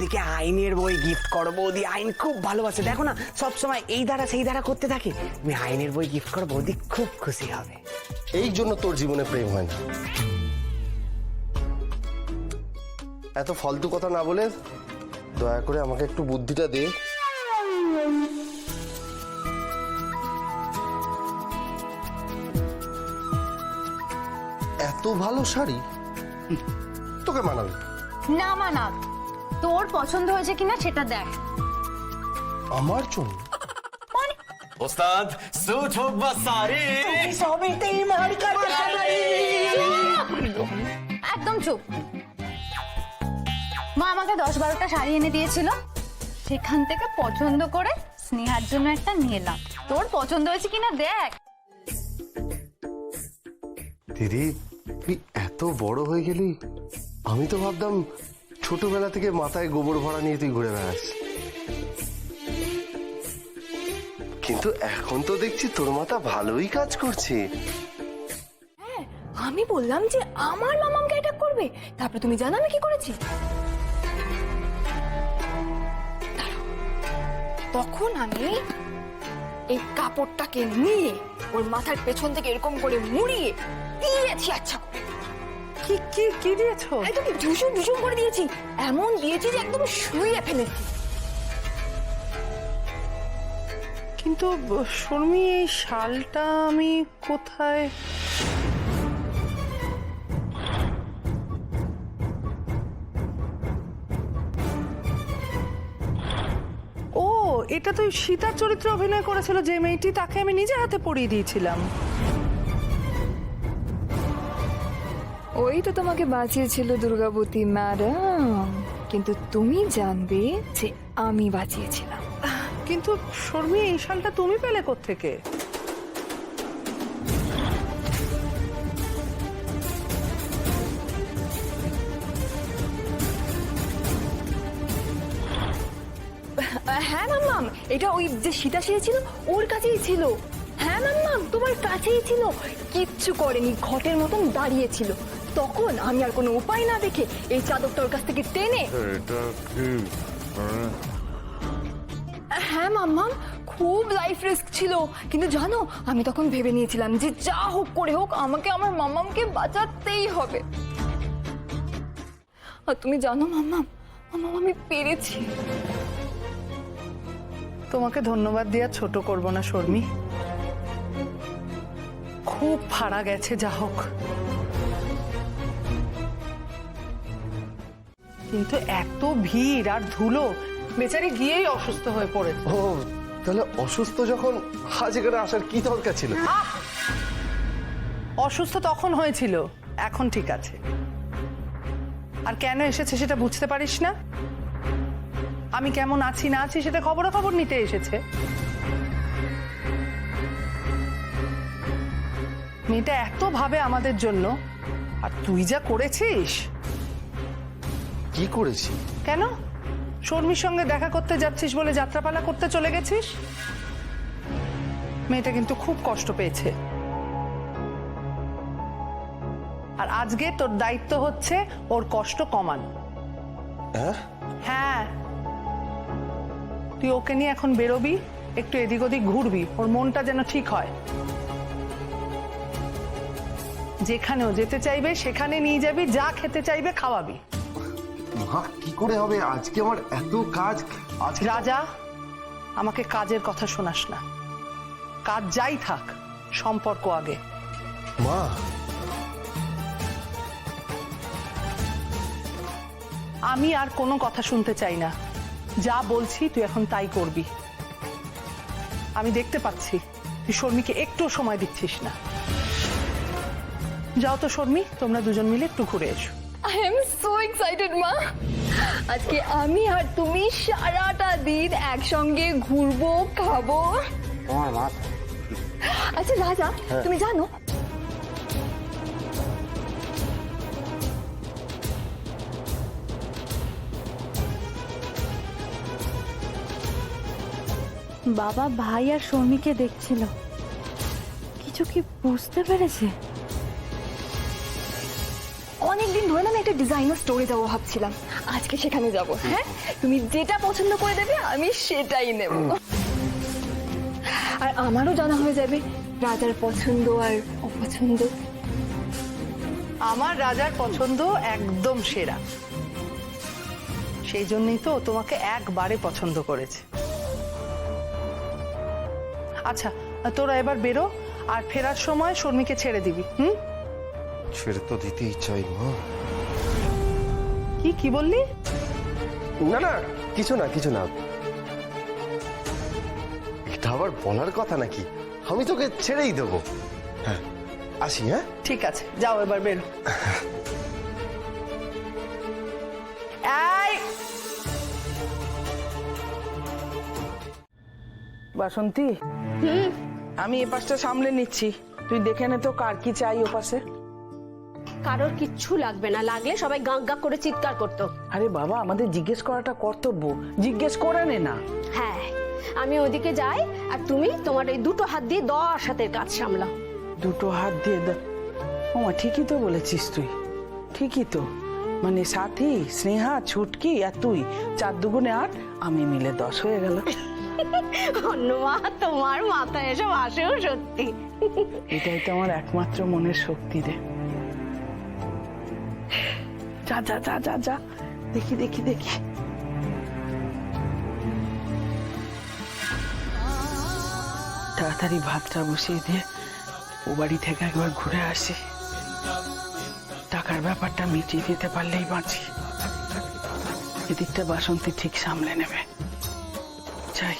বৌদিকে আইনের বই গিফট করো। বৌদি আইন খুব ভালোবাসে, দেখো না সবসময় এই দ্বারা সেই দ্বারা করতে থাকে। তুমি আইনের বই গিফট করো, বৌদি খুব খুশি হবে। এই জন্য তোর জীবনে প্রেম হয় না। এত ফালতু কথা না বলে দয়া করে আমাকে একটু বুদ্ধিটা দে। এত ভালো শাড়ি তোকে মানাবে না মানা, তোর পছন্দ হয়েছে কিনা সেটা দেখ। আমার জন্য? ওস্তাদ স্যুট হোক বা শাড়ি, একদম চুপ। মা আমাকে 10-12টা শাড়ি এনে দিয়েছিল, সেখান থেকে পছন্দ করে স্নেহার জন্য একটা নিয়ে এলাম। তোর পছন্দ হয়েছে কিনা দেখ। দিদি তুই এত বড় হয়ে গেলি, আমি তো ভাবতাম ছোটবেলা থেকে মাথায় গোবর ভরা নিয়ে তুই ঘুরে বেড়াস, কিন্তু এখন তো দেখছি তোর মাথা ভালোই কাজ করছে। আমি বললাম যে আমার মামামকে অ্যাটাক করবে, তারপরে তুমি জানো আমি কি করেছি? তখন আমি এই কাপড়টাকে নিয়ে ওর মাথার পেছন থেকে এরকম করে মুড়িয়ে দিয়েছি। আচ্ছা কি কি কি দিয়েছো? একদম ঝুসুম ঝুসুম করে দিয়েছি, এমন দিয়েছি যে একদম শুয়ে ফেলেছি। কিন্তু শর্মি এই শালটা আমি কোথায়? ও, এটা তো সীতার চরিত্রে অভিনয় করেছিল যে মেয়েটি, তাকে আমি নিজে হাতে পরিয়ে দিয়েছিলাম। ওই তো তোমাকে বাঁচিয়েছিল দুর্গাবতী ম্যাডাম, কিন্তু তুমি জানবে যে আমি বাঁচিয়েছিলাম। কিন্তু শর্মি এই শালটা তুমি পেলে কোত্থেকে? হ্যাঁ মাম্মাম, এটা ওই যে সীতা সেজেছিল ওর কাছেই ছিল। হ্যাঁ মাম্মাম, তোমার কাছেই ছিল, কিচ্ছু করেনি, ঘটের মতন দাঁড়িয়েছিল। তখন আমি আর কোনো উপায় না দেখে এই চাদরটা ওর কাছ থেকে টেনে। হ্যাঁ মাম্মাম, খুব লাইফ রিস্ক ছিল, কিন্তু জানো আমি তখন ভেবে নিয়েছিলাম যে যা হোক করে হোক আমাকে আমার মাম্মামকে বাঁচাতেই হবে। আর তুমি জানো মাম্মাম, মাম্মাম আমি পেরেছি। তোমাকে ধন্যবাদ দিয়ে ছোট করব না শর্মি, খুব ফাড়া গেছে, যা হোক। কিন্তু এত ভিড় আর ধুলো, বেচারি গিয়েই অসুস্থ হয়ে পড়েছে। ও তাহলে অসুস্থ যখন আজ এখানে আসার কি দরকার ছিল? অসুস্থ তখন হয়েছিল, এখন ঠিক আছে। আর কেন এসেছে সেটা বুঝতে পারিস না? আমি কেমন আছি না আছি সেটা খবরাখবর নিতে এসেছে। মেয়েটা এত ভাবে আমাদের জন্য, আর তুই যা করেছিস। কি করেছি? কেন শর্মির সঙ্গে দেখা করতে যাচ্ছিস বলে যাত্রাপালা করতে চলে গেছিস? মেয়েটা কিন্তু খুব কষ্ট পেয়েছে, আর আজকে তোর দায়িত্ব হচ্ছে ওর কষ্ট কমানো। হ্যাঁ, তুই ওকে নিয়ে এখন বেরোবি, একটু এদিক ওদিক ঘুরবি, ওর মনটা যেন ঠিক হয়। যেখানেও যেতে চাইবে সেখানে নিয়ে যাবি, যা খেতে চাইবে খাওয়াবি। মা কি করে হবে, আজকে আমার এত কাজ। আজ রাজা, আমাকে কাজের কথা শোনাস না, কাজ যাই থাক, সম্পর্ক আগে। মা আমি আর কোনো কথা শুনতে চাই না, যা বলছি তুই এখন তাই করবি। আমি দেখতে পাচ্ছি তুই শর্মিকে একটু সময় দিচ্ছিস না। যাও তো শর্মি, তোমরা দুজন মিলে একটু ঘুরে এসো। আই এম সো এক্সাইটেড মা, আজকে আমি আর তুমি সারাটা দিন একসঙ্গে ঘুরবো, খাবো। তোমার মা। আচ্ছা রাজা, তুমি জানো বাবা ভাই আর শর্মিকে দেখছিল, কিছু কি বুঝতে পেরেছে? অনেকদিন ধরে না আমি একটা ডিজাইনার স্টোরে যাবো ভাবছিলাম, আজকে সেখানে যাব। হ্যাঁ, তুমি যেটা পছন্দ করে দেবে আমি সেটাই নেব। আর আমারও জানা হয়ে যাবে রাজার পছন্দ আর অপছন্দ। আমার রাজার পছন্দ একদম সেরা, সেই জন্যই তো ও তোমাকে একবারে পছন্দ করেছে। আচ্ছা, তোরা এবার বেরো, আর ফেরার সময় শর্মিকে ছেড়ে দিবি। ছেড়ে তো দিতেই চাই মা। কি বললি? না না, কিছু না কিছু না। এটা আবার বলার কথা নাকি? আমি তোকে ছেড়েই দেবো। হ্যাঁ, আসি। হ্যাঁ, ঠিক আছে, যাও এবার বেরো। এই বাসন্তী, আমি এ পাশটা সামলে নিচ্ছি, তুই দেখে নে তো কার কি চাই ও পাশে। কারোর কিচ্ছু লাগবে না, লাগলে সবাই গাঁ গাঁ করে চিৎকার করতো। আরে বাবা, আমাদের জিজ্ঞেস করাটা কর্তব্য, জিজ্ঞেস করে নে না। হ্যাঁ, আমি ওদিকে যাই আর তুমি তোমার এই দুটো হাত দিয়ে 10 হাতের কাজ সামলাও। দুটো হাত দিয়ে ওমা, ঠিকই তো বলেছিস তুই, ঠিকই তো। মানে সাথী, স্নেহা, ছুটকি আর তুই, 4 দুগুণে 8, আমি মিলে 10 হয়ে গেল। অন্য মা, তোমার মাথায় এসব আসেও সত্যি। এটাই তো আমার একমাত্র মনের শক্তি রে। যা যা যা যা যা, দেখি দেখি দেখি। তাড়াতাড়ি ভাতটা বসিয়ে দিয়ে ও বাড়ি থেকে একবার ঘুরে আসি, টাকার ব্যাপারটা মিটিয়ে দিতে পারলেই বাঁচি। এদিকটা বাসন্তী ঠিক সামলে নেবে। যাই।